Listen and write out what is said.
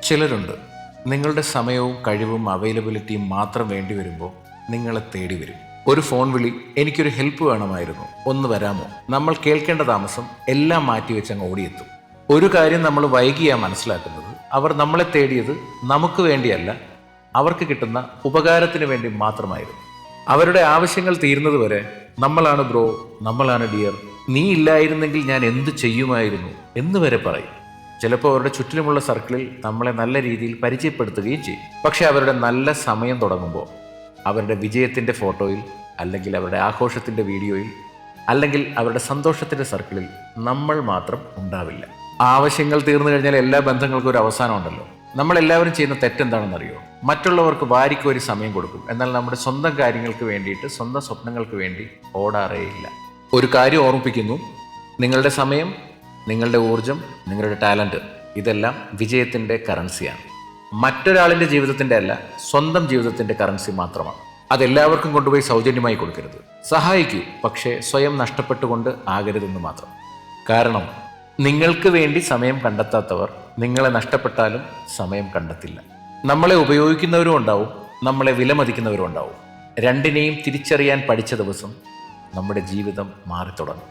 ചിലരുണ്ട്, നിങ്ങളുടെ സമയവും കഴിവും അവൈലബിലിറ്റിയും മാത്രം വേണ്ടി വരുമ്പോൾ നിങ്ങളെ തേടി വരും. ഒരു ഫോൺ വിളി, എനിക്കൊരു ഹെൽപ്പ് വേണമായിരുന്നു, ഒന്ന് വരാമോ? നമ്മൾ കേൾക്കേണ്ട താമസം എല്ലാം മാറ്റിവെച്ച് അങ്ങ് ഓടിയെത്തും. ഒരു കാര്യം നമ്മൾ വൈകിയാ മനസ്സിലാക്കുന്നത്, അവർ നമ്മളെ തേടിയത് നമുക്ക് വേണ്ടിയല്ല, അവർക്ക് കിട്ടുന്ന ഉപകാരത്തിന് വേണ്ടി മാത്രമായിരുന്നു. അവരുടെ ആവശ്യങ്ങൾ തീരുന്നതുവരെ നമ്മളാണ് ബ്രോ, നമ്മളാണ് ഡിയർ, നീ ഇല്ലായിരുന്നെങ്കിൽ ഞാൻ എന്ത് ചെയ്യുമായിരുന്നു എന്ന് വരെ പറയും. ചിലപ്പോൾ അവരുടെ ചുറ്റിലുമുള്ള സർക്കിളിൽ നമ്മളെ നല്ല രീതിയിൽ പരിചയപ്പെടുത്തുകയും ചെയ്യും. പക്ഷെ അവരുടെ നല്ല സമയം തുടങ്ങുമ്പോൾ അവരുടെ വിജയത്തിൻ്റെ ഫോട്ടോയിൽ, അല്ലെങ്കിൽ അവരുടെ ആഘോഷത്തിൻ്റെ വീഡിയോയിൽ, അല്ലെങ്കിൽ അവരുടെ സന്തോഷത്തിൻ്റെ സർക്കിളിൽ നമ്മൾ മാത്രം ഉണ്ടാവില്ല. ആവശ്യങ്ങൾ തീർന്നു കഴിഞ്ഞാൽ എല്ലാ ബന്ധങ്ങൾക്കും ഒരു അവസാനം ഉണ്ടല്ലോ. നമ്മളെല്ലാവരും ചെയ്യുന്ന തെറ്റെന്താണെന്നറിയോ? മറ്റുള്ളവർക്ക് വാരിക്കോരി സമയം കൊടുക്കും, എന്നാൽ നമ്മുടെ സ്വന്തം കാര്യങ്ങൾക്ക് വേണ്ടിയിട്ട്, സ്വന്തം സ്വപ്നങ്ങൾക്ക് വേണ്ടി ഓടാറേയില്ല. ഒരു കാര്യം ഓർമ്മിപ്പിക്കുന്നു, നിങ്ങളുടെ സമയം, നിങ്ങളുടെ ഊർജം, നിങ്ങളുടെ ടാലൻറ്റ്, ഇതെല്ലാം വിജയത്തിൻ്റെ കറൻസിയാണ്. മറ്റൊരാളിൻ്റെ ജീവിതത്തിൻ്റെ അല്ല, സ്വന്തം ജീവിതത്തിൻ്റെ കറൻസി മാത്രമാണ്. അതെല്ലാവർക്കും കൊണ്ടുപോയി സൗജന്യമായി കൊടുക്കരുത്. സഹായിക്കൂ, പക്ഷേ സ്വയം നഷ്ടപ്പെട്ടുകൊണ്ട് ആകരുതെന്ന് മാത്രം. കാരണം നിങ്ങൾക്ക് വേണ്ടി സമയം കണ്ടെത്താത്തവർ നിങ്ങളെ നഷ്ടപ്പെട്ടാലും സമയം കണ്ടെത്തില്ല. നമ്മളെ ഉപയോഗിക്കുന്നവരും ഉണ്ടാവും, നമ്മളെ വിലമതിക്കുന്നവരും ഉണ്ടാവും. രണ്ടിനെയും തിരിച്ചറിയാൻ പഠിച്ച ദിവസം നമ്മുടെ ജീവിതം മാറിത്തുടങ്ങും.